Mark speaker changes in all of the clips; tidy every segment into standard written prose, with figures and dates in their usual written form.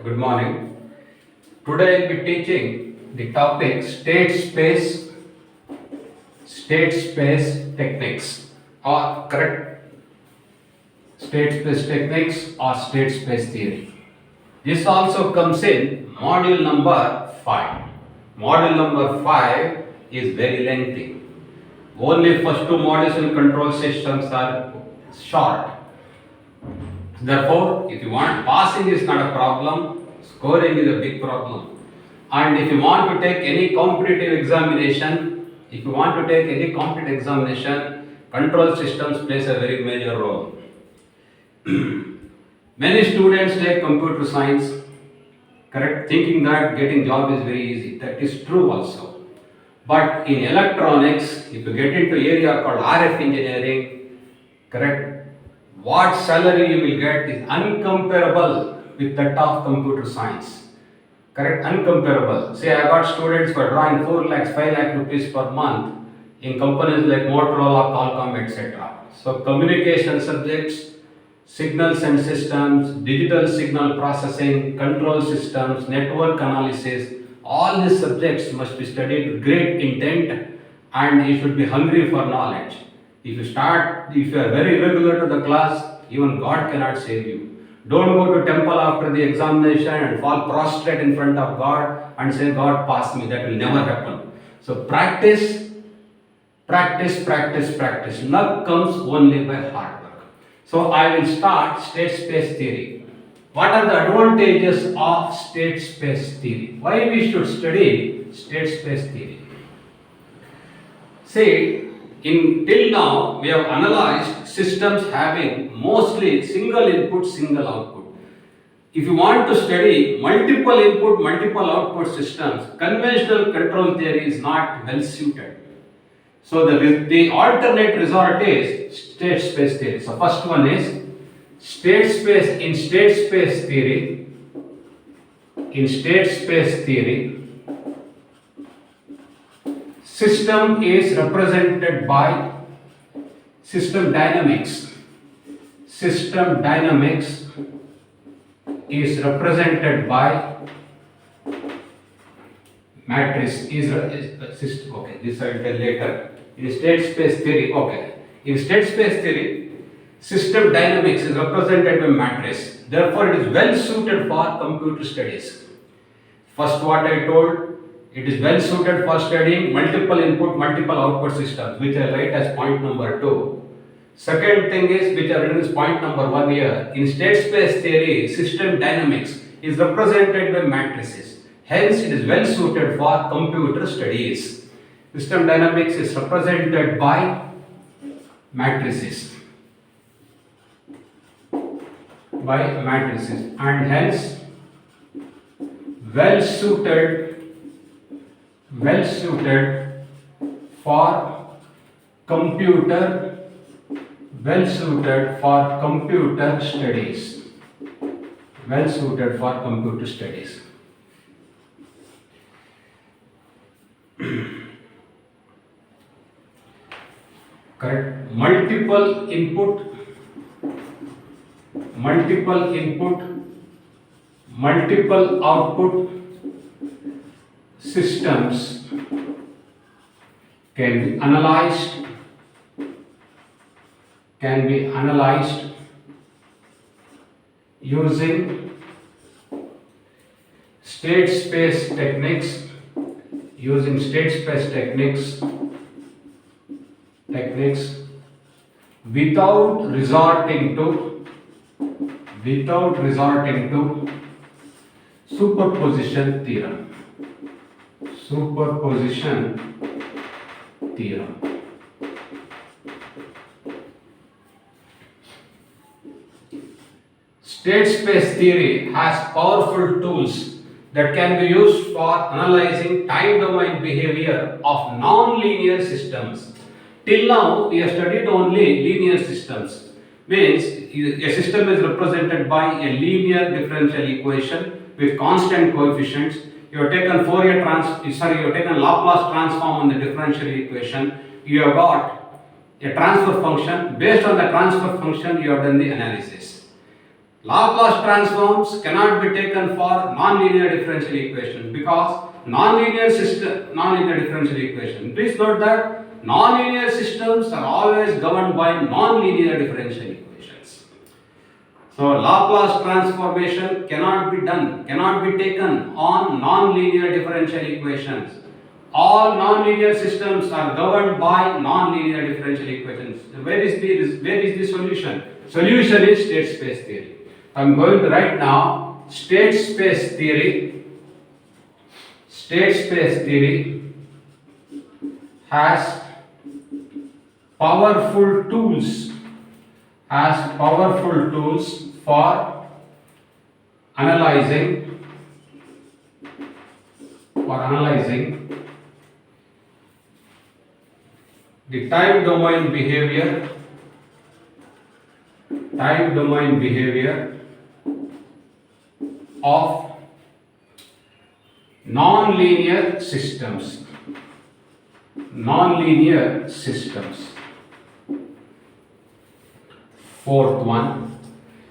Speaker 1: Good morning. Today I'll be teaching the topic state space techniques or correct state space techniques or state space theory. This also comes in module number 5. Module number 5 is very lengthy. Only first two modules in control systems are short. Therefore, if you want, passing is not a problem, scoring is a big problem. And if you want to take any competitive examination, control systems plays a very major role. Many students take computer science, correct, thinking that getting job is very easy. That is true also. But in electronics, if you get into area called RF engineering, correct, what salary you will get is uncomparable with that of computer science. Correct? Uncomparable. Say I got students for drawing 4 lakhs, 5 lakh rupees per month in companies like Motorola, Qualcomm, etc. So communication subjects, signals and systems, digital signal processing, control systems, network analysis, all these subjects must be studied with great intent and you should be hungry for knowledge. If you are very regular to the class, even God cannot save you. Don't go to temple after the examination and fall prostrate in front of God and say, God, pass me. That will never happen. So practice. Luck comes only by hard work. So I will start state space theory. What are the advantages of state space theory? Why we should study state space theory? See, till now, we have analyzed systems having mostly single input, single output. If you want to study multiple input, multiple output systems, conventional control theory is not well suited. So the alternate resort is state space theory. So first one is state space theory. In state space theory, system is represented by system dynamics. System dynamics is represented by matrix system. Okay, this I will tell later. In state space theory, in state space theory, system dynamics is represented by matrix. Therefore, it is well suited for computer studies. First, what I told. It is well suited for studying multiple input, multiple output systems, which I write as point number 2. Second thing is, which I written as point number 1 here. In state space theory, system dynamics is represented by matrices. Hence, it is well suited for computer studies. System dynamics is represented by matrices. And hence, well suited for computer studies. Correct. Multiple input, multiple output systems can be analyzed using state space techniques without resorting to superposition theorem. State space theory has powerful tools that can be used for analyzing time domain behavior of non-linear systems. Till now, we have studied only linear systems. Means a system is represented by a linear differential equation with constant coefficients. You have taken Laplace transform on the differential equation. You have got a transfer function. Based on the transfer function, you have done the analysis. Laplace transforms cannot be taken for nonlinear differential equations because nonlinear differential equation. Please note that nonlinear systems are always governed by nonlinear differential equations. So Laplace transformation cannot be taken on nonlinear differential equations. All nonlinear systems are governed by nonlinear differential equations. Where is the solution? Solution is state space theory. I'm going to write now state space theory. State space theory has powerful tools for analyzing the time domain behavior of nonlinear systems. Fourth one,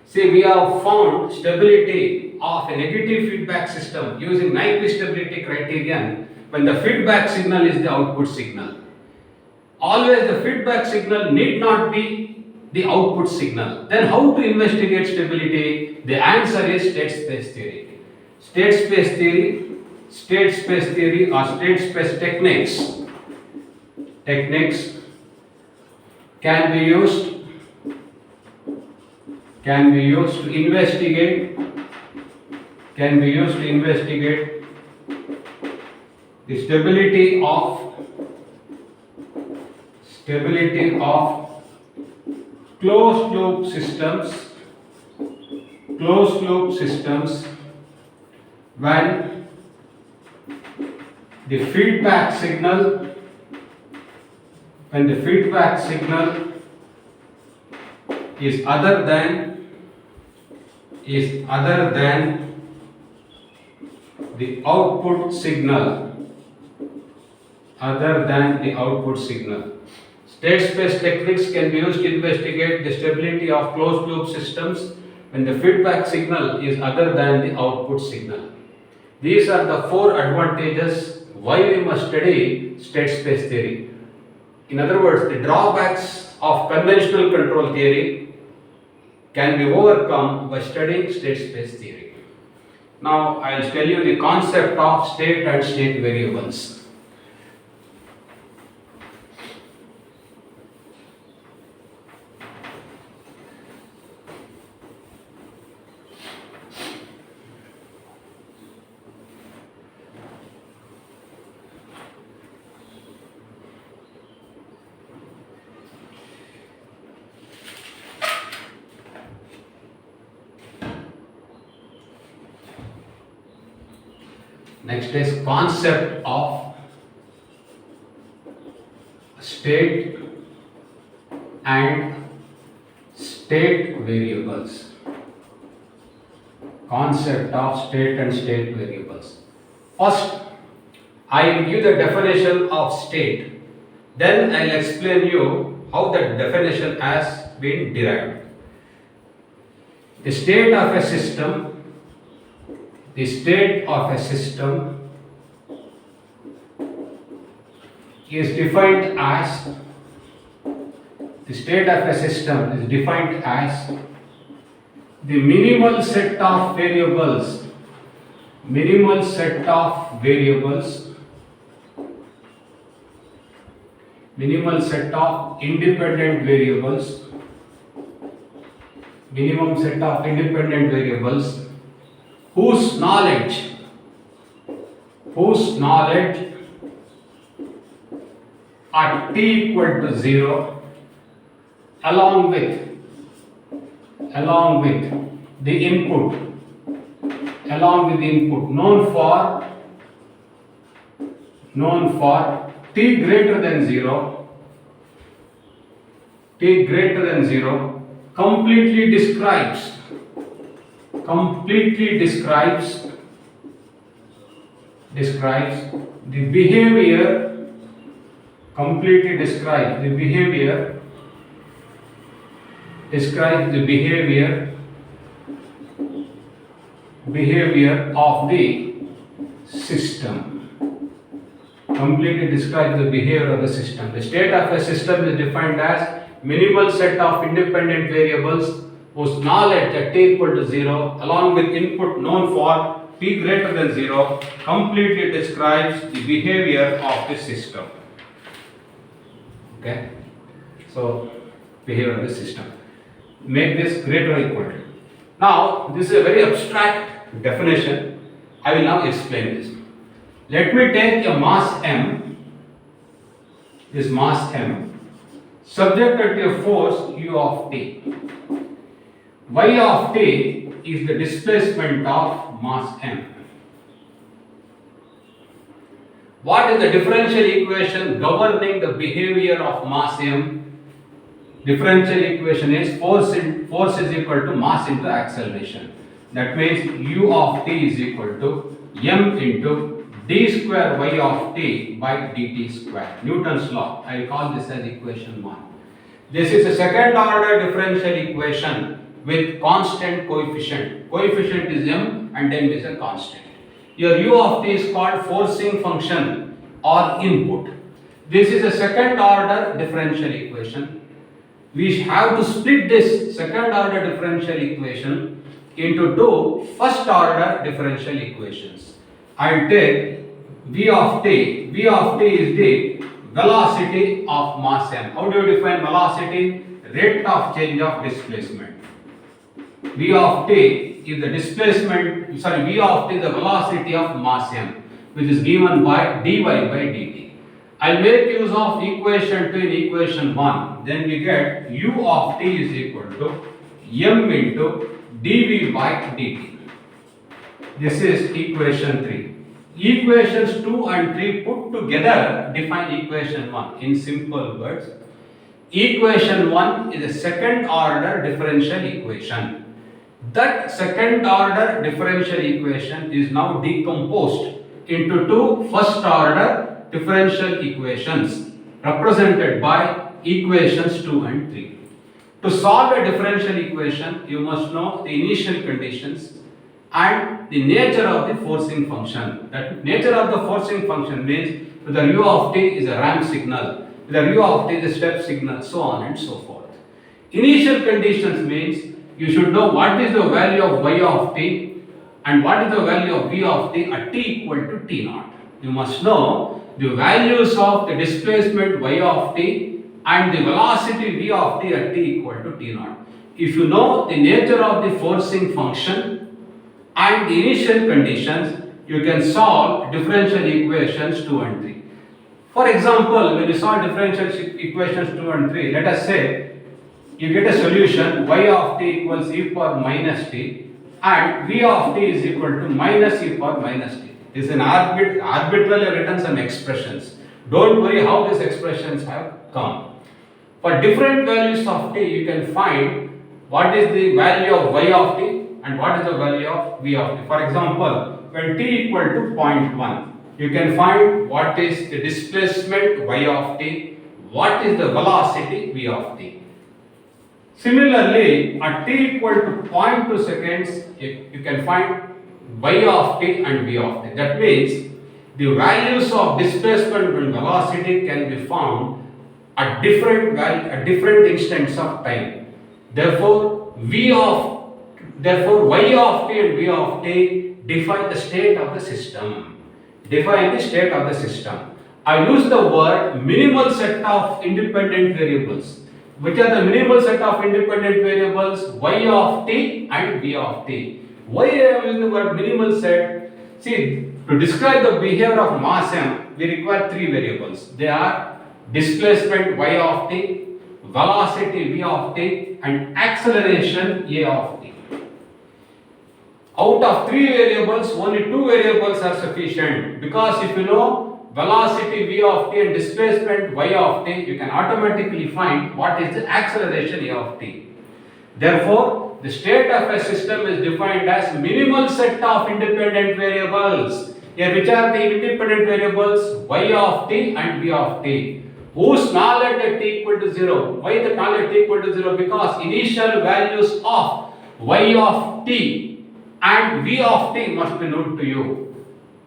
Speaker 1: see, we have found stability of a negative feedback system using Nyquist stability criterion when the feedback signal is the output signal. Always the feedback signal need not be the output signal. Then how to investigate stability? The answer is state space theory. State space theory or state space techniques can be used to investigate the stability of closed loop systems when the feedback signal is other than the output signal. State space techniques can be used to investigate the stability of closed loop systems when the feedback signal is other than the output signal. These are the four advantages why we must study state space theory. In other words, the drawbacks of conventional control theory can be overcome by studying state space theory. Now I will tell you the concept of state and state variables. Next is concept of state and state variables. Concept of state and state variables. First, I will give the definition of state. Then I will explain you how that definition has been derived. The state of a system is defined as the minimal set of variables minimal set of independent variables whose knowledge at t equal to 0 along with the input known for t greater than 0 completely describes the behavior behavior of the system. Completely describes the behavior of the system. The state of a system is defined as minimal set of independent variables whose knowledge at t equal to 0 along with input known for p greater than 0 completely describes the behavior of the system. Okay, so behavior of the system. Make this greater or equal to. Now, this is a very abstract definition. I will now explain this. Let me take a mass m, this mass m, subjected to a force u of t. Y of t is the displacement of mass m. What is the differential equation governing the behavior of mass m? Differential equation is force is equal to mass into acceleration. That means u of t is equal to m into d square y of t by dt square. Newton's law. I will call this as equation 1. This is a second order differential equation with constant coefficient. Coefficient is m and m is a constant. Your u of t is called forcing function or input. This is a second order differential equation. We have to split this second order differential equation into two first order differential equations. I take v of t. V of t is the velocity of mass m. How do you define velocity? Rate of change of displacement. V of t is the displacement, V of t is the velocity of mass m, which is given by dy by dt. I'll make use of equation 2 in equation 1. Then we get u of t is equal to m into dv by dt. This is equation 3. Equations 2 and 3 put together define equation 1. In simple words, equation 1 is a second order differential equation. That second order differential equation is now decomposed into two first order differential equations represented by equations 2 and 3. To solve a differential equation, you must know the initial conditions and the nature of the forcing function. That nature of the forcing function means whether u of t is a ramp signal, whether u of t is a step signal, so on and so forth. Initial conditions means you should know what is the value of y of t and what is the value of v of t at t equal to t naught. You must know the values of the displacement y of t and the velocity v of t at t equal to t naught. If you know the nature of the forcing function and the initial conditions, you can solve differential equations 2 and 3. For example, when you solve differential equations 2 and 3, let us say you get a solution y of t equals e power minus t and v of t is equal to minus e power minus t. This is an arbitrarily written some expressions. Don't worry how these expressions have come. For different values of t, you can find what is the value of y of t and what is the value of v of t. For example, when t equal to 0.1, you can find what is the displacement y of t, what is the velocity v of t. Similarly, at t equal to 0.2 seconds, you can find y of t and v of t. That means the values of displacement and velocity can be found at different instants of time. Therefore, y of t and v of t define the state of the system. I use the word minimal set of independent variables. Which are the minimal set of independent variables? Y of t and v of t. Why I am using the word minimal set? See, to describe the behavior of mass m, we require three variables. They are displacement y of t, velocity v of t, and acceleration a of t. Out of three variables, only two variables are sufficient, because if you know velocity v of t and displacement y of t, you can automatically find what is the acceleration a of t. Therefore, the state of a system is defined as minimal set of independent variables. Here, which are the independent variables? Y of t and v of t, whose knowledge at t equal to 0. Why the knowledge at t equal to 0? Because initial values of y of t and V of t must be known to you.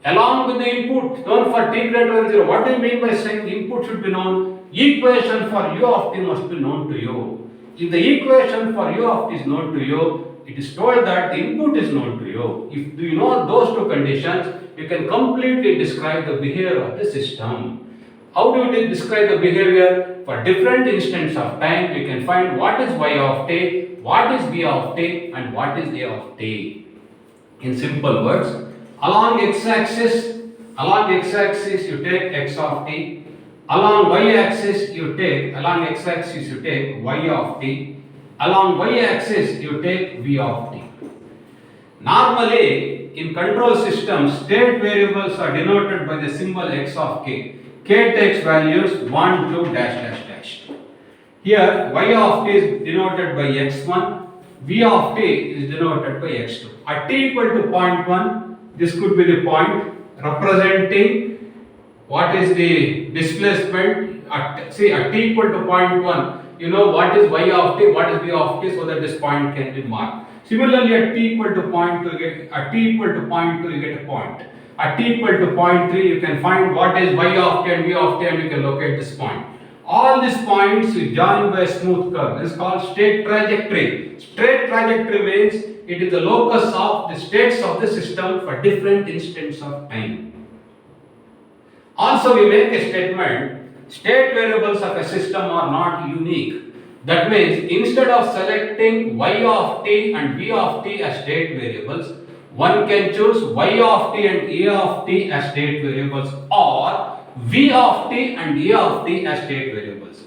Speaker 1: Along with the input known for t greater than 0. What do you mean by saying input should be known? Equation for u of t must be known to you. If the equation for u of t is known to you, it is told that the input is known to you. If you know those two conditions, you can completely describe the behavior of the system. How do we describe the behavior? For different instants of time, we can find what is y of t, what is v of t, and what is a of t. In simple words, along x-axis you take x of t. Along y-axis you take y of t. Along y-axis you take v of t. Normally, in control systems, state variables are denoted by the symbol x of k. K takes values 1, 2, dash, dash, dash. Here, y of t is denoted by x1, v of t is denoted by x2. At t equal to 0.1, this could be the point representing what is the displacement. At t equal to 0.1, you know what is y of t, what is v of t, so that this point can be marked. Similarly, at t equal to 0.2, you get a point. At t equal to 0.3, you can find what is y of t and v of t, and you can locate this point. All these points you join by a smooth curve. This is called state trajectory. State trajectory means it is the locus of the states of the system for different instants of time. Also, we make a statement, state variables of a system are not unique. That means instead of selecting y of t and v of t as state variables, one can choose y of t and a of t as state variables, or v of t and a of t as state variables.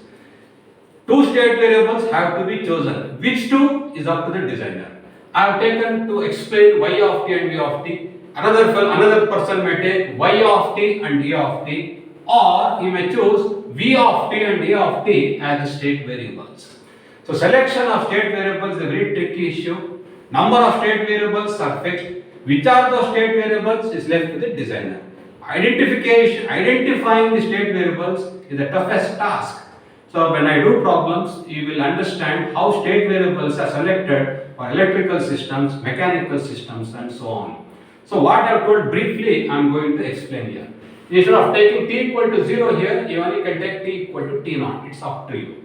Speaker 1: Two state variables have to be chosen. Which two is up to the designer. I have taken to explain y of t and v of t. Another person may take y of t and a of t, or he may choose v of t and a of t as the state variables. So selection of state variables is a very tricky issue. Number of state variables are fixed. Which are those state variables is left to the designer. Identifying the state variables is the toughest task. So when I do problems, you will understand how state variables are selected for electrical systems, mechanical systems, and so on. So what I have told briefly, I am going to explain here. Instead of taking t equal to 0 here, you only can take t equal to t0. It's up to you.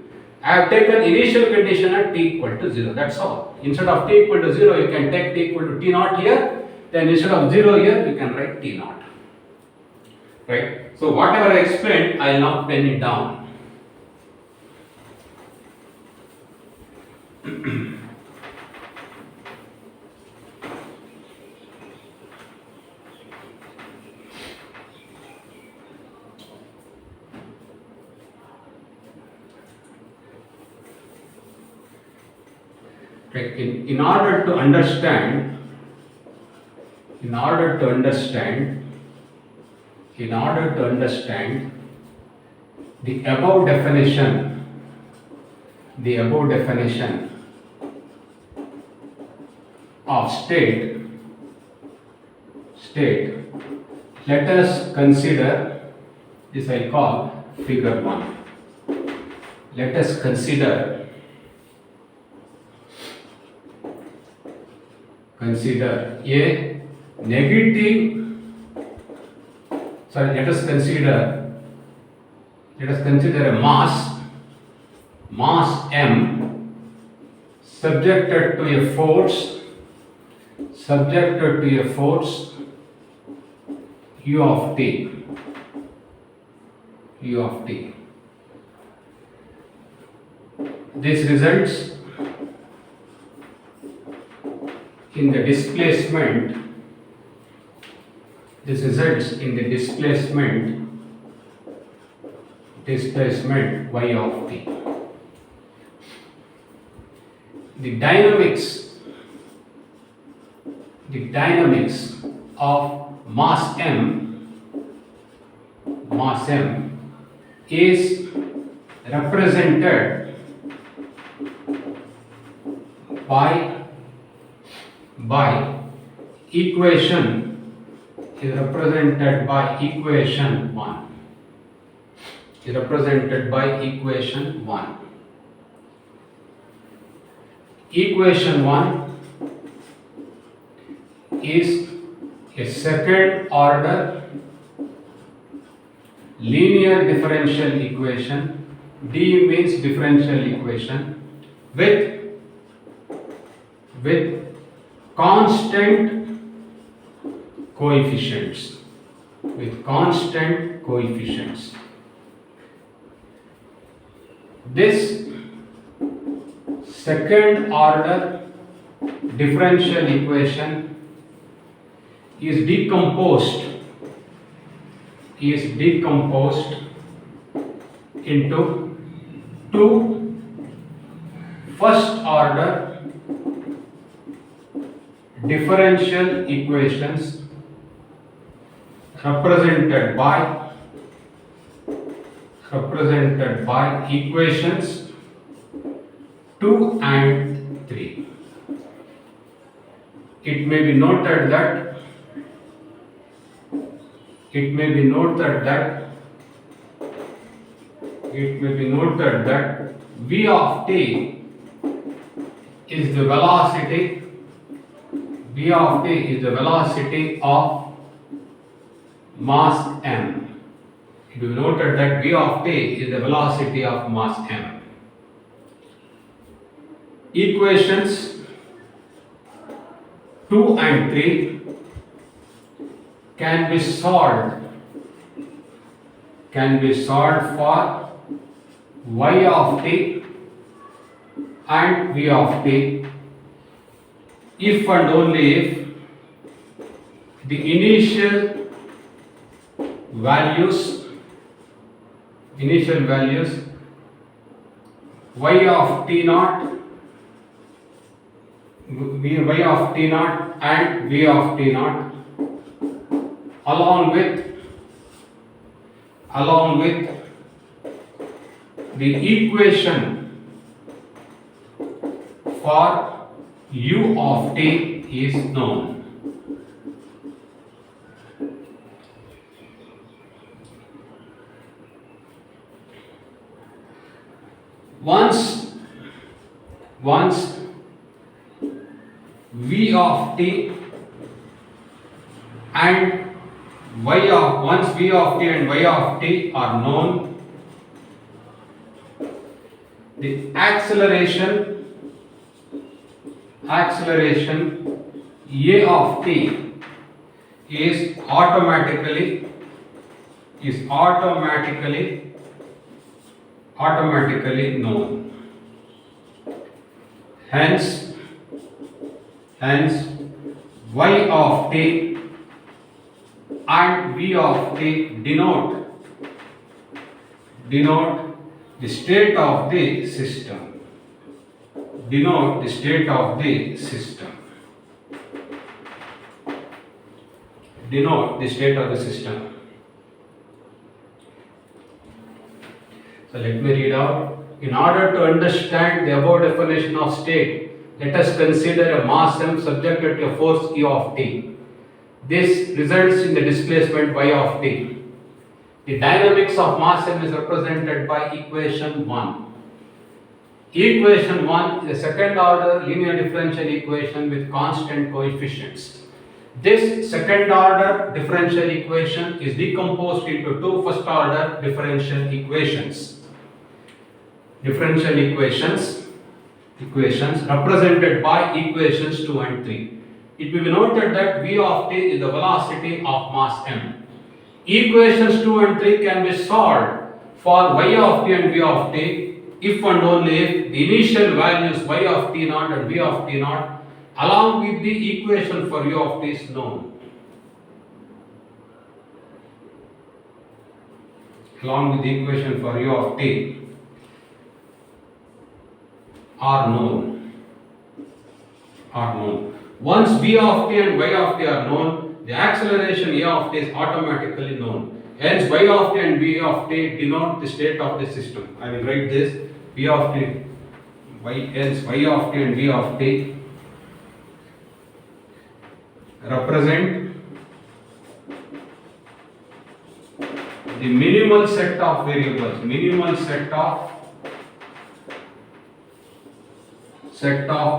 Speaker 1: I have taken initial condition at t equal to 0. That's all. Instead of t equal to 0, you can take t equal to t0 here. Then instead of 0 here, you can write t0. Right? So whatever I explained, I will now pen it down. Right. In order to understand the above definition of state, let us consider this. I call figure 1. Let us consider a negative. Let us consider a mass m subjected to a force u of t. This results in the displacement. Y of t. The dynamics of mass m is represented by equation 1. Equation 1 is a second order linear differential equation. D means differential equation with constant coefficients. With constant coefficients. This second order differential equation is decomposed into two first order differential equations represented by equations 2 and 3. It may be noted that v of t is the velocity of mass m. It will be noted that v of t is the velocity of mass m. Equations 2 and 3 can be solved for y of t and v of t if and only if the initial values y of t naught and v of t naught along with the equation for u of t is known. Once v of t and y of t are known, the acceleration a of t is automatically known. Hence y of t and v of t denote the state of the system. So let me read out. In order to understand the above definition of state, let us consider a mass m subjected to a force E of t. This results in the displacement y of t. The dynamics of mass m is represented by equation 1. Equation 1 is a second order linear differential equation with constant coefficients. This second order differential equation is decomposed into two first order differential equations represented by equations 2 and 3. It will be noted that v of t is the velocity of mass m. Equations 2 and 3 can be solved for y of t and v of t if and only if the initial values y of t naught and v of t naught along with the equation for u of t is known. Are known. Once v of t and y of t are known, the acceleration a of t is automatically known. Hence, y of t and v of t denote the state of the system. I will write this: v of t, hence y of t and v of t represent the minimal set of variables,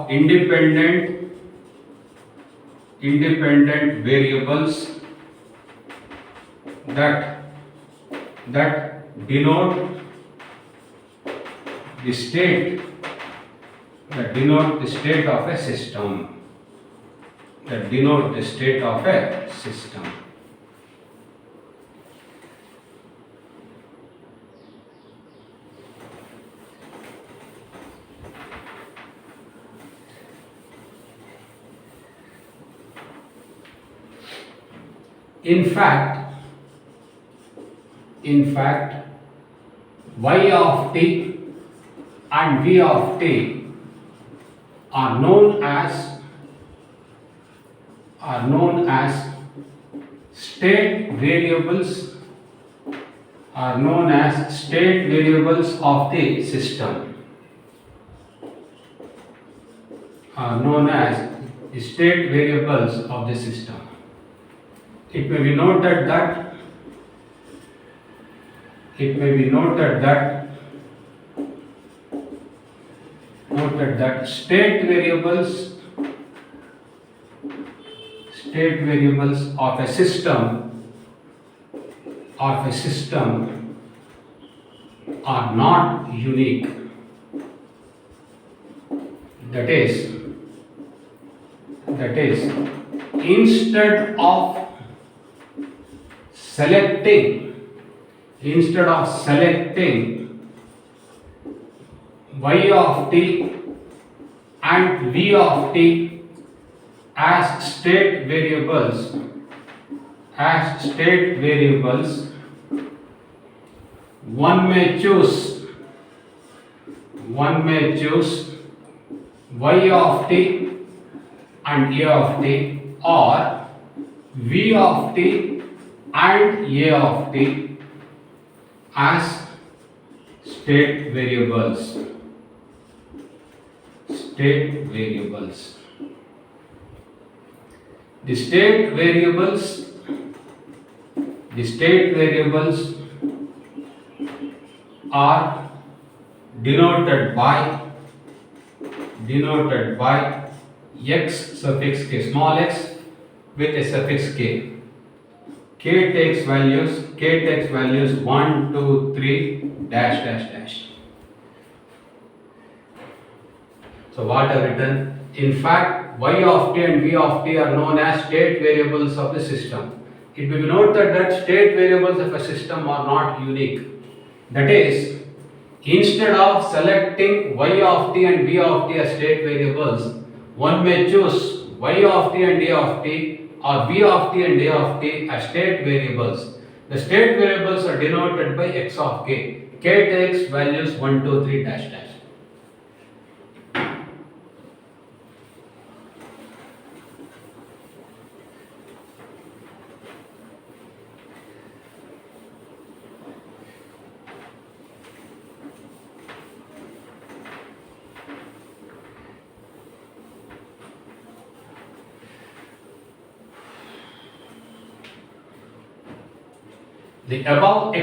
Speaker 1: independent independent variables that denote the state of a system. In fact, y of t and v of t are known as state variables of the system. It may be noted that state variables of a system are not unique. That is, instead of selecting y of t and v of t as state variables, one may choose y of t and a of t, or v of t and a of t as state variables. The state variables are denoted by x suffix k, small x with a suffix k. K takes values 1, 2, 3, dash dash dash. So what I have written? In fact, y of t and v of t are known as state variables of the system. It will be noted that state variables of a system are not unique. That is, instead of selecting y of t and v of t as state variables, one may choose y of t and a of t or v of t and a of t as state variables. The state variables are denoted by x of k. K takes values 1, 2, 3, dash dash. The above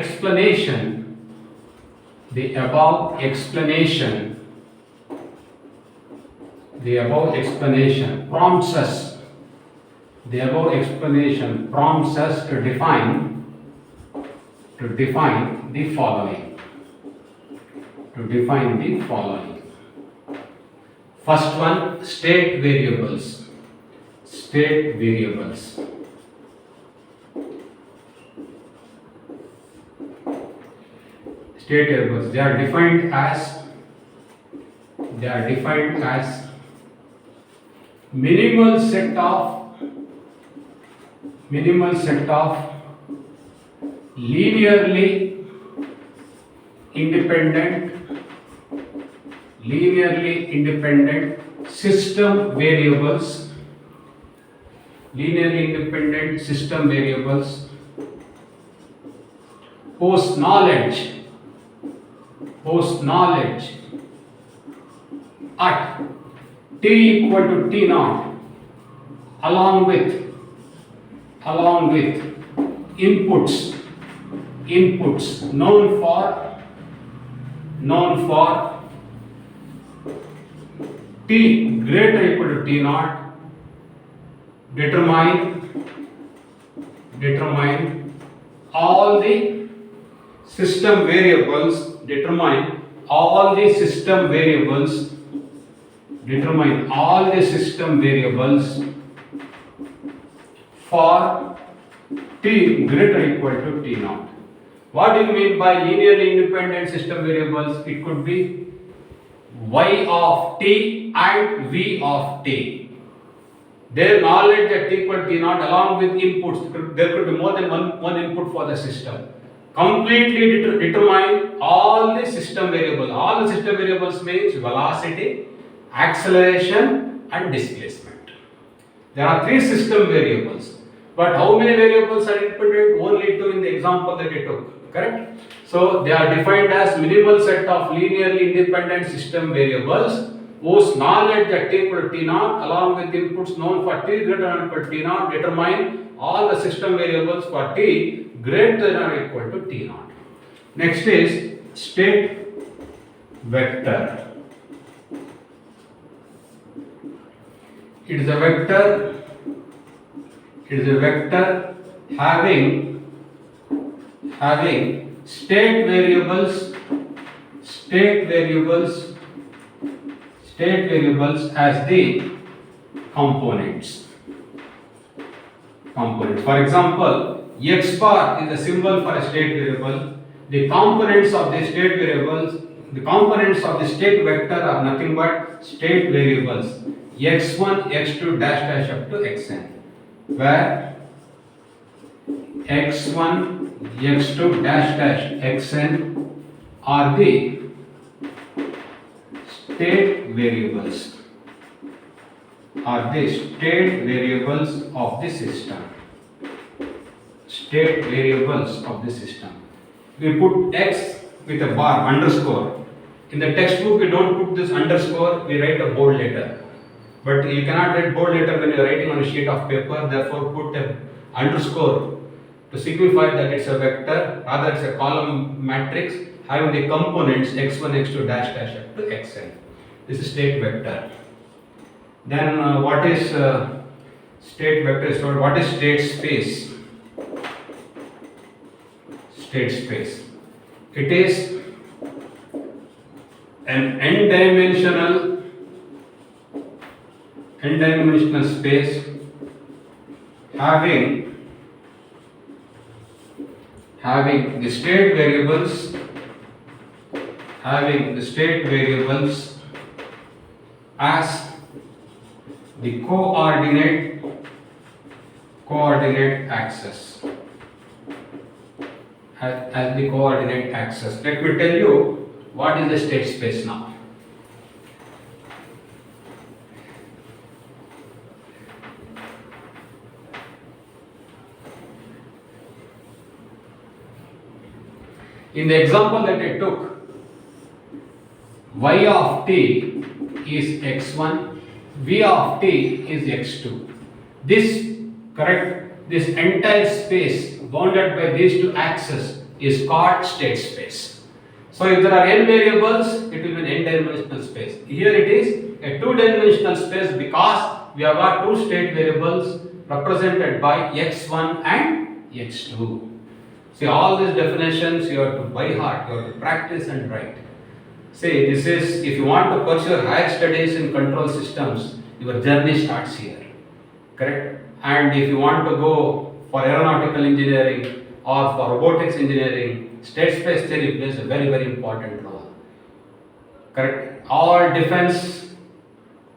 Speaker 1: explanation prompts us to define the following. First one, state variables. State variables, they are defined as minimal set of linearly independent system variables, whose knowledge at t equal to t naught, along with inputs known for t greater equal to t naught determine all the system variables, determine all the system variables, determine all the system variables for t greater or equal to t naught. What do you mean by linearly independent system variables? It could be y of t and v of t. Their knowledge at t equal to t naught along with inputs. There could be more than one input for the system. Completely determine all the system variables. All the system variables means velocity, acceleration and displacement. There are three system variables. But how many variables are independent? Only two in the example that I took. Correct? So they are defined as minimal set of linearly independent system variables whose knowledge at t equal to t naught along with inputs known for t greater than or equal to t naught determine all the system variables for t greater than or equal to t naught. Next is state vector. It is a vector having state variables as the components. For example, x bar is a symbol for a state variable. The components of the state variables, the components of the state vector are nothing but state variables x1, x2 dash dash up to xn, where x1, x2 dash dash xn are the state variables of the system. State variables of the system. We put x with a bar underscore. In the textbook we don't put this underscore, we write a bold letter. But you cannot write bold letter when you are writing on a sheet of paper, therefore put a underscore to signify that it's a vector, rather it's a column matrix having the components x1, x2 dash dash up to xn. This is state vector. Then what is state vector? So what is state space? State space. It is an n-dimensional space having the state variables as the coordinate axis. As the coordinate axis. Let me tell you what is the state space now. In the example that I took, y of t is x1, v of t is x2. This entire space bounded by these two axes is called state space. So if there are n variables, it will be an n-dimensional space. Here it is a two-dimensional space because we have got two state variables represented by x1 and x2. See, all these definitions you have to by heart, you have to practice and write. See, this is, if you want to pursue higher studies in control systems, your journey starts here. Correct? And if you want to go for aeronautical engineering or for robotics engineering, state space theory plays a very, very important role. Correct? All defense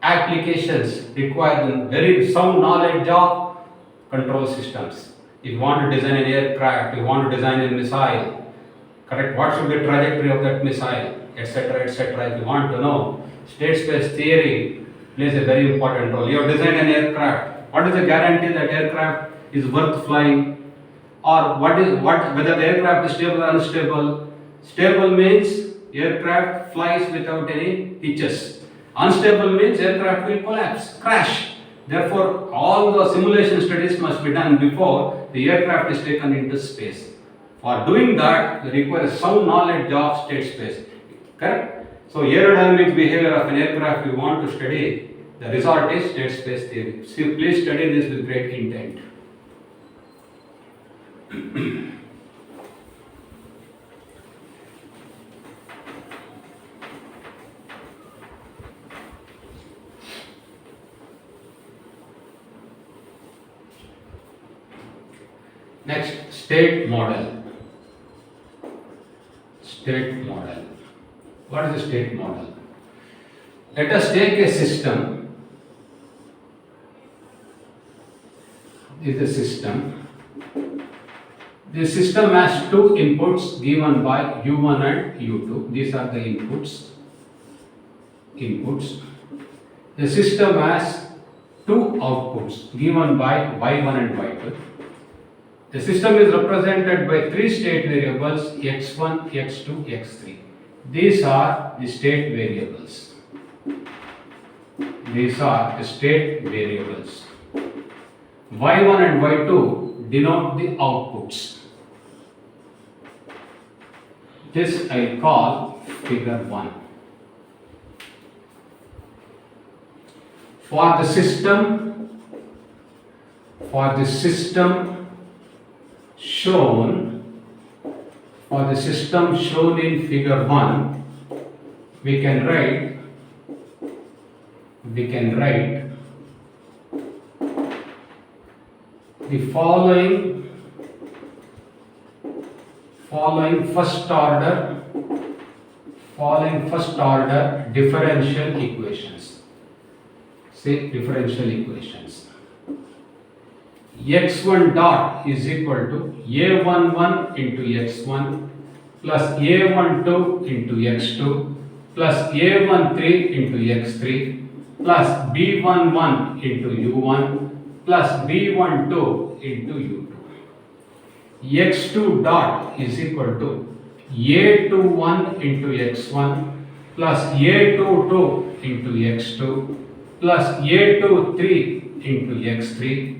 Speaker 1: applications require very sound knowledge of control systems. If you want to design an aircraft, you want to design a missile, correct? What should be the trajectory of that missile, etc., etc. If you want to know, state space theory plays a very important role. You have designed an aircraft. What is the guarantee that aircraft is worth flying? Or whether the aircraft is stable or unstable? Stable means aircraft flies without any hitches. Unstable means aircraft will collapse, crash. Therefore, all the simulation studies must be done before the aircraft is taken into space. For doing that, you require some knowledge of state space. Correct? So, aerodynamic behavior of an aircraft you want to study, The result is state space theory. See, please study this with great intent. Next, state model. State model. What is a state model? Let us take a system. This is a system. The system has two inputs given by U1 and U2. These are the inputs. The system has two outputs given by Y1 and Y2. The system is represented by three state variables x1, x2, x3. These are the state variables. Y1 and Y2 denote the outputs. This I call figure 1. For the system shown in figure 1, we can write the following first order differential equations. Say differential equations. x1 dot is equal to a11 into x1 plus a12 into x2 plus a13 into x3 plus b11 into u1 plus b12 into u2. x2 dot is equal to a21 into x1 plus a22 into x2 plus a23 into x3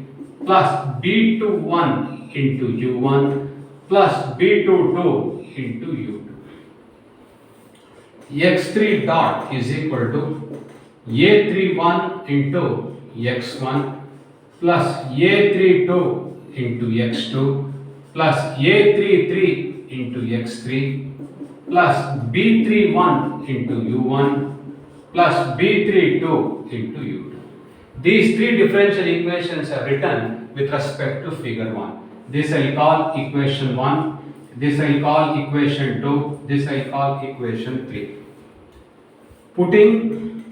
Speaker 1: plus b21 into u1 plus b22 into u2. x3 dot is equal to a31 into x1 plus a32 into x2 plus a33 into x3 plus b31 into u1 plus b32 into u2. These three differential equations are written with respect to figure 1. This I call equation 1, this I call equation 2, this I call equation 3. Putting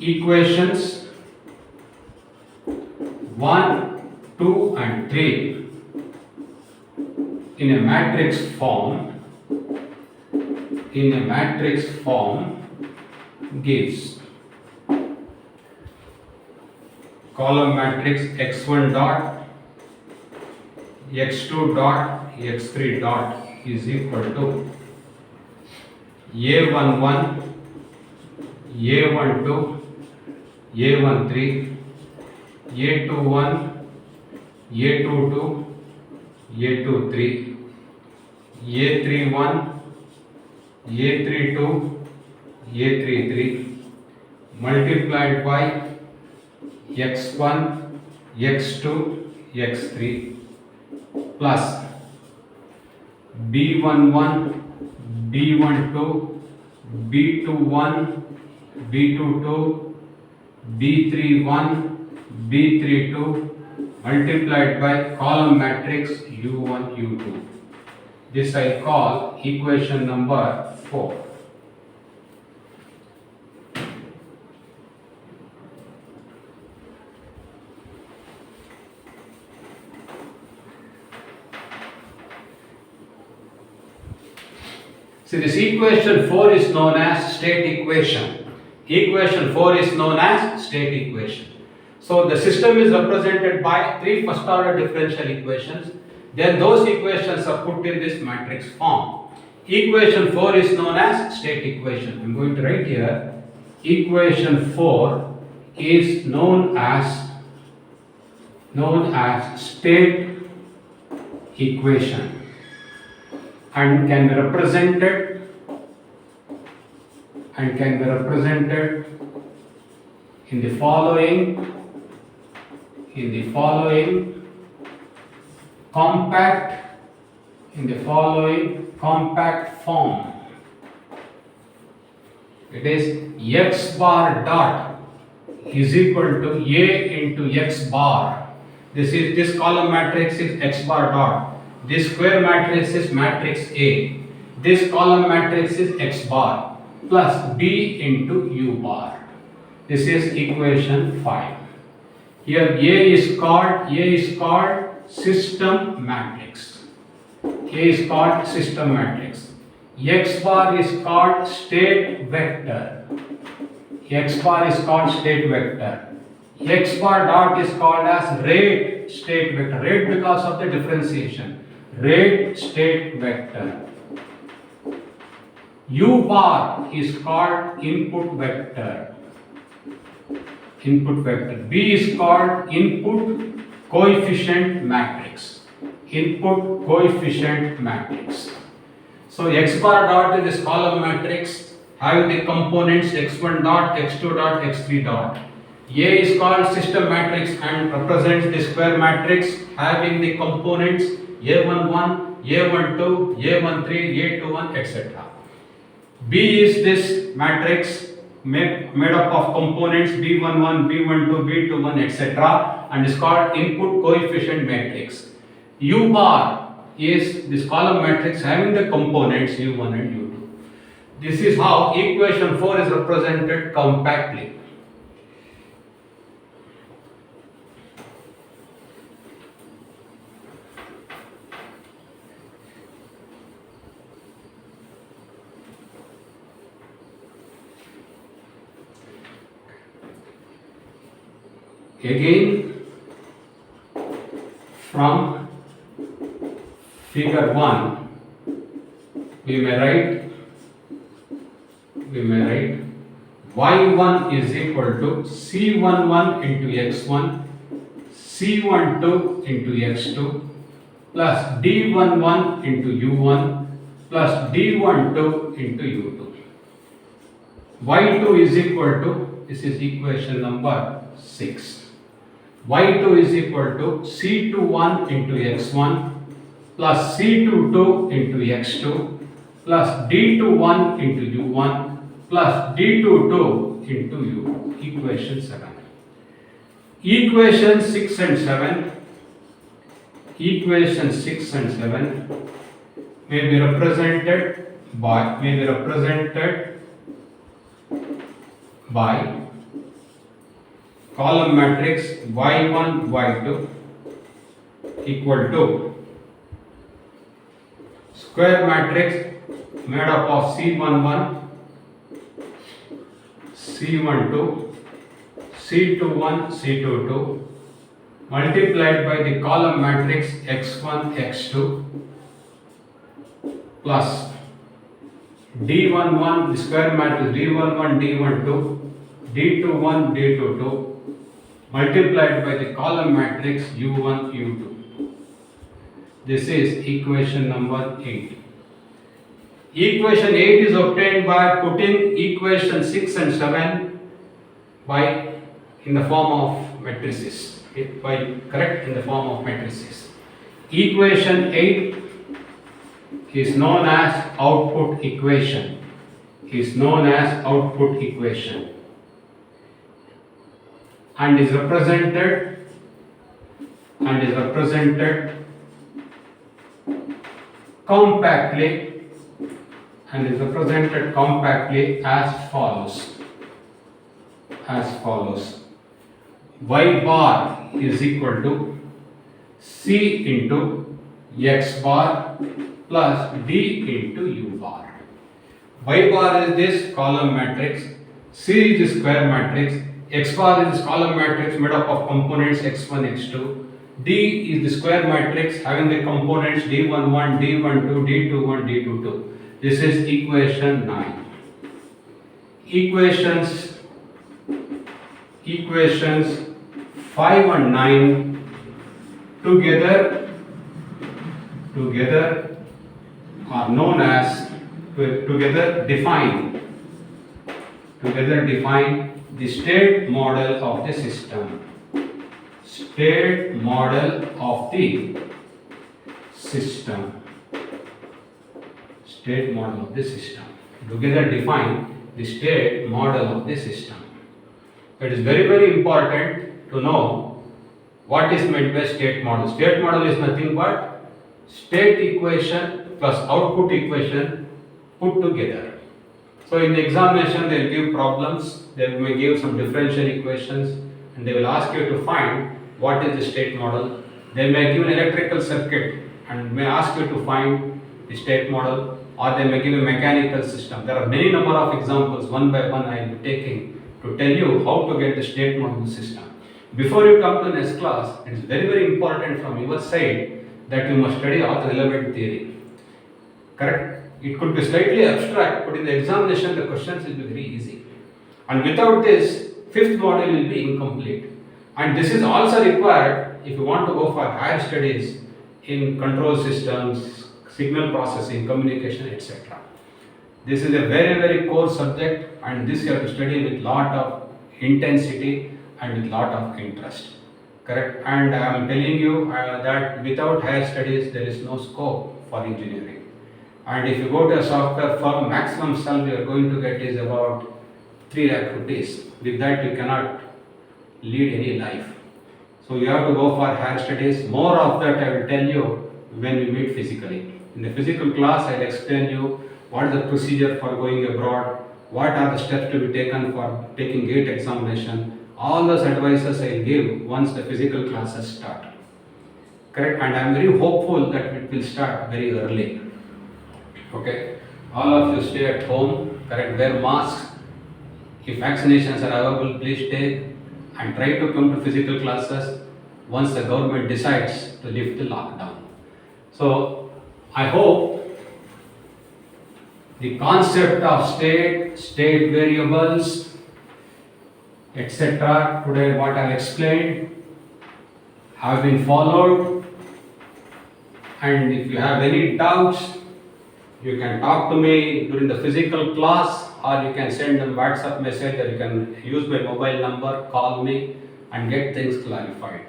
Speaker 1: equations 1, 2 and 3 in a matrix form gives column matrix x1 dot, x2 dot, x3 dot is equal to a11, a12, a13, a21, a22, a23, a31, a32, a33 multiplied by x1, x2, x3 plus b11, b12, b21, b22, b31, b32 multiplied by column matrix u1, u2. This I call equation number 4. See, this equation 4 is known as state equation. Equation 4 is known as state equation. So the system is represented by three first order differential equations. Then those equations are put in this matrix form. Equation 4 is known as state equation. I am going to write here, equation 4 is known as state equation and can be represented and can be represented in the following compact form. It is x bar dot is equal to A into x bar. This column matrix is x bar dot. This square matrix is matrix A. This column matrix is x bar plus B into U bar. This is equation 5. Here A is called system matrix. A is called system matrix. X bar is called state vector. X bar is called state vector. X bar dot is called as rate state vector. Rate because of the differentiation. Rate state vector. U bar is called input vector. B is called input coefficient matrix. So x bar dot is this column matrix having the components x1 dot, x2 dot, x3 dot. A is called system matrix and represents the square matrix having the components A11, A12, A13, A21, etc. B is this matrix made up of components B11, B12, B21, etc. and is called input coefficient matrix. U bar is this column matrix having the components U1 and U2. This is how equation 4 is represented compactly. Again, from figure 1, we may write y1 is equal to c11 into x1, c12 into x2 plus d11 into u1 plus d12 into u2. y2 is equal to, this is equation number 6. y2 is equal to c21 into x1 plus c22 into x2 plus d21 into u1 plus d22 into u. Equation 7. Equation 6 and 7 may be represented by column matrix y1, y2 equal to square matrix made up of c11, c12, c21, c22 multiplied by the column matrix x1, x2 plus d11, the square matrix d11, d12, d21, d22 multiplied by the column matrix u1, u2. This is equation number 8. Equation 8 is obtained by putting equation 6 and 7 in the form of matrices. In the form of matrices. Equation 8 is known as output equation. And is represented compactly as follows. Y bar is equal to C into X bar plus D into U bar. Y bar is this column matrix, C is the square matrix, X bar is this column matrix made up of components x1, x2, D is the square matrix having the components D11, D12, D21, D22. This is equation 9. Equations 5 and 9 together are known as, together define together define the state model of the system. State model of the system. State model of the system. Together define the state model of the system. It is very, very important to know what is meant by state model. State model is nothing but state equation plus output equation put together. So in the examination they will give problems, they may give some differential equations, and they will ask you to find what is the state model. They may give an electrical circuit and may ask you to find the state model, or they may give a mechanical system. There are many number of examples, one by one I will be taking to tell you how to get the state model system. Before you come to next class, it is very, very important from your side that you must study all the relevant theory. Correct? It could be slightly abstract, but in the examination the questions will be very easy. And without this, fifth module will be incomplete. And this is also required if you want to go for higher studies in control systems, signal processing, communication, etc. This is a very, very core subject, and this you have to study with lot of intensity and with lot of interest. Correct? And I am telling you that without higher studies there is no scope for engineering. And if you go to a software firm, maximum salary you are going to get is about 3 lakh rupees. With that you cannot lead any life. So you have to go for higher studies. More of that I will tell you when we meet physically. In the physical class I will explain you what is the procedure for going abroad, what are the steps to be taken for taking GATE examination. All those advices I will give once the physical classes start. Correct? And I am very hopeful that it will start very early. Okay? All of you stay at home, correct? Wear masks. If vaccinations are available, please take, and try to come to physical classes once the government decides to lift the lockdown. So I hope the concept of state variables, etc. today what I have explained have been followed, and if you have any doubts you can talk to me during the physical class, or you can send a WhatsApp message, or you can use my mobile number, call me and get things clarified.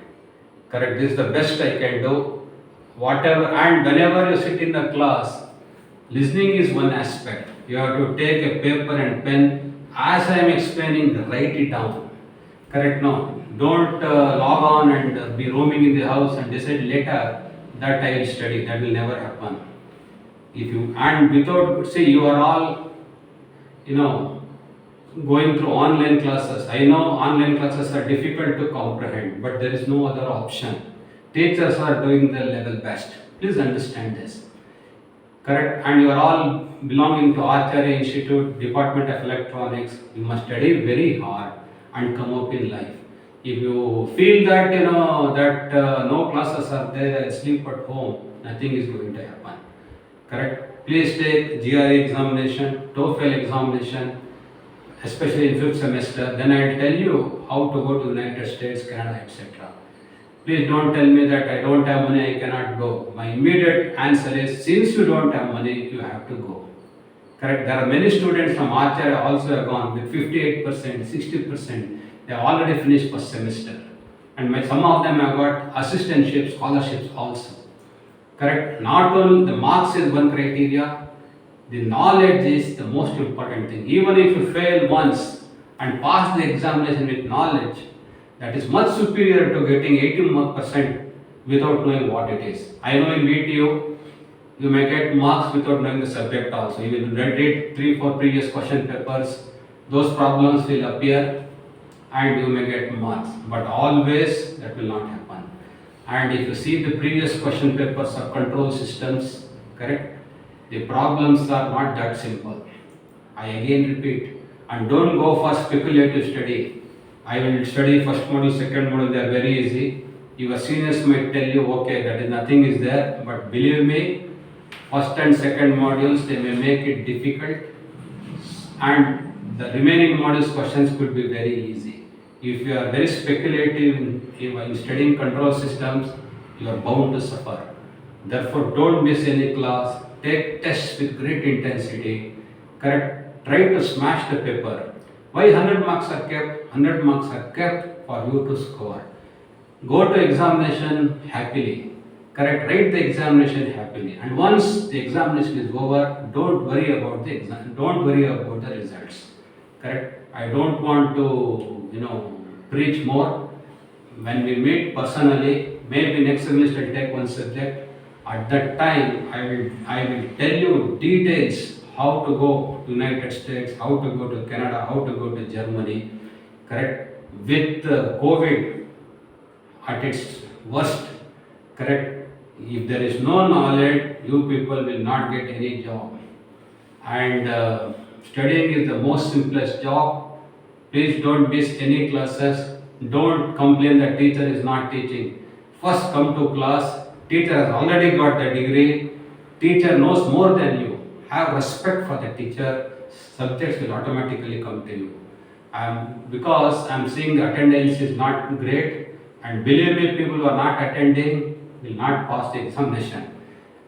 Speaker 1: Correct? This is the best I can do. Whatever, and whenever you sit in the class, listening is one aspect. You have to take a paper and pen. As I am explaining, write it down. Correct? No, don't log on and be roaming in the house and decide later that I will study. That will never happen. If you, and without, say you are all, going through online classes. I know online classes are difficult to comprehend, but there is no other option. Teachers are doing their level best. Please understand this. Correct? And you are all belonging to Acharya Institute, Department of Electronics. You must study very hard and come up in life. If you feel that, no classes are there, sleep at home, nothing is going to happen. Correct? Please take GRE examination, TOEFL examination, especially in 5th semester. Then I will tell you how to go to United States, Canada, etc. Please don't tell me that I don't have money, I cannot go. My immediate answer is, since you don't have money, you have to go. Correct? There are many students from Acharya also have gone with 58%, 60%. They have already finished first semester. And some of them have got assistantships, scholarships also. Correct? Not only the marks is one criteria, the knowledge is the most important thing. Even if you fail once and pass the examination with knowledge, that is much superior to getting 80% without knowing what it is. I know in VTU, you may get marks without knowing the subject also. You will read 3-4 previous question papers, those problems will appear and you may get marks. But always that will not happen. And if you see the previous question papers of control systems, correct? The problems are not that simple. I again repeat, and don't go for speculative study. I will study first module, second module, they are very easy. Your seniors might tell you, okay, that is nothing is there, but believe me, first and second modules, they may make it difficult, and the remaining modules questions could be very easy. If you are very speculative in studying control systems, you are bound to suffer. Therefore, don't miss any class. Take tests with great intensity. Correct? Try to smash the paper. Why 100 marks are kept? 100 marks are kept for you to score. Go to examination happily. Correct? Write the examination happily. And once the examination is over, don't worry about the exam. Don't worry about the results. Correct? I don't want to, preach more. When we meet personally, maybe next semester I'll take one subject. At that time, I will tell you details how to go to United States, how to go to Canada, how to go to Germany. Correct? With COVID at its worst. Correct? If there is no knowledge, you people will not get any job. And studying is the most simplest job. Please don't miss any classes. Don't complain that teacher is not teaching. First come to class. Teacher has already got the degree. Teacher knows more than you. Have respect for the teacher. Subjects will automatically come to you. Because I'm seeing the attendance is not great, and believe me, people who are not attending will not pass the examination.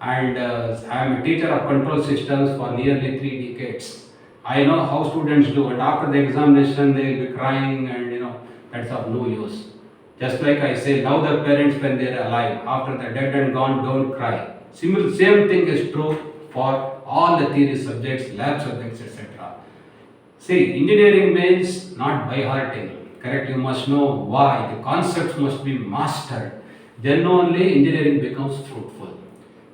Speaker 1: And I am a teacher of control systems for nearly 3 decades. I know how students do, and after the examination they will be crying, and that's of no use. Just like I say, love the parents when they are alive. After they're dead and gone, don't cry. Same thing is true for all the theory subjects, lab subjects, etc. See, engineering means not by hearting. Correct? You must know why. The concepts must be mastered. Then only engineering becomes fruitful.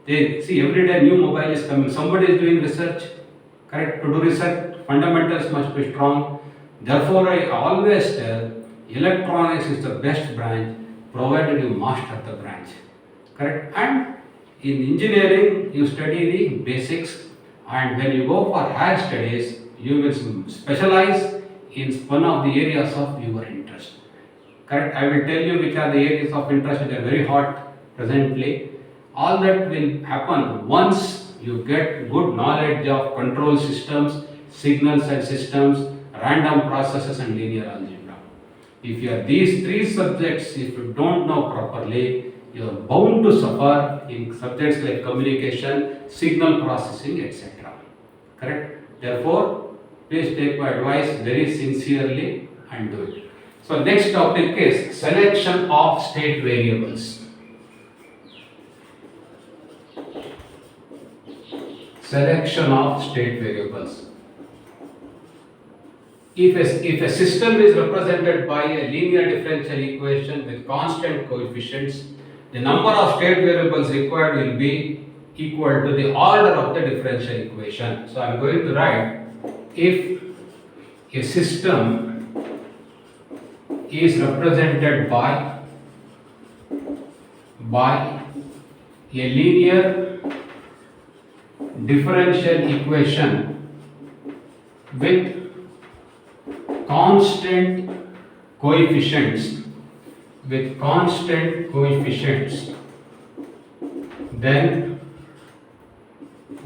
Speaker 1: See, every day new mobile is coming. Somebody is doing research. Correct? To do research, fundamentals must be strong. Therefore, I always tell electronics is the best branch provided you master the branch. Correct? And in engineering, you study the basics, and when you go for higher studies, you will specialize in one of the areas of your interest. Correct? I will tell you which are the areas of interest which are very hot presently. All that will happen once you get good knowledge of control systems, signals and systems, random processes and linear algebra. If you have these 3 subjects, if you don't know properly, you are bound to suffer in subjects like communication, signal processing, etc. Correct? Therefore, please take my advice very sincerely and do it. So next topic is selection of state variables. Selection of state variables. If a system is represented by a linear differential equation with constant coefficients, the number of state variables required will be equal to the order of the differential equation. So I am going to write, if a system is represented by a linear differential equation with constant coefficients, then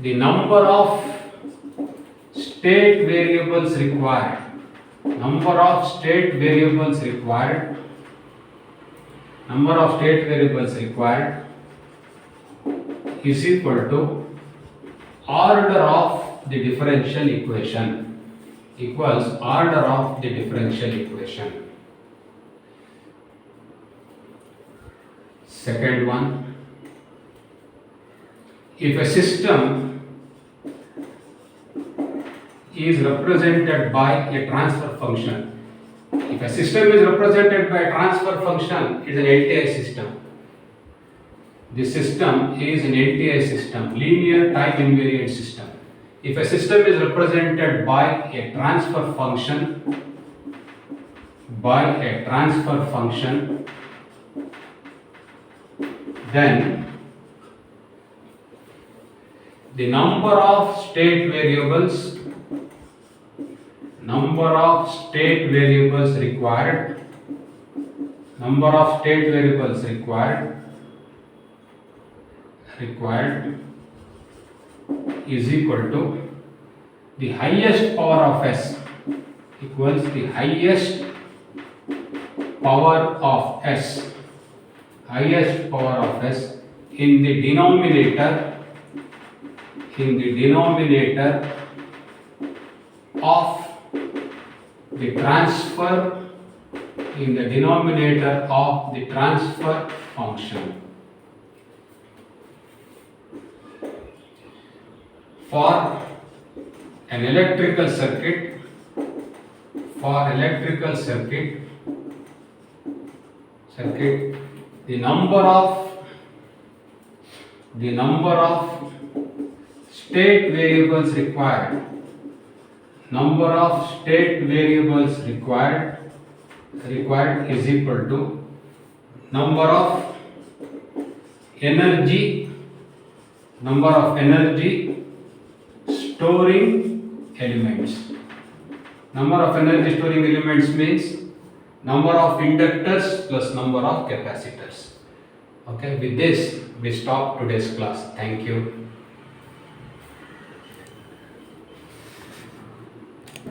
Speaker 1: the number of state variables required is equal to order of the differential equation, equals order of the differential equation. Second one, if a system is represented by a transfer function, it is an LTI system. The system is an LTI system, linear time invariant system. If a system is represented by a transfer function, then the number of state variables required is equal to the highest power of s, equals the highest power of s in the denominator of the transfer in the denominator of the transfer function. For an electrical circuit, the number of state variables required, is equal to number of energy storing elements. Number of energy storing elements means number of inductors plus number of capacitors. Okay, with this we stop today's class. Thank you.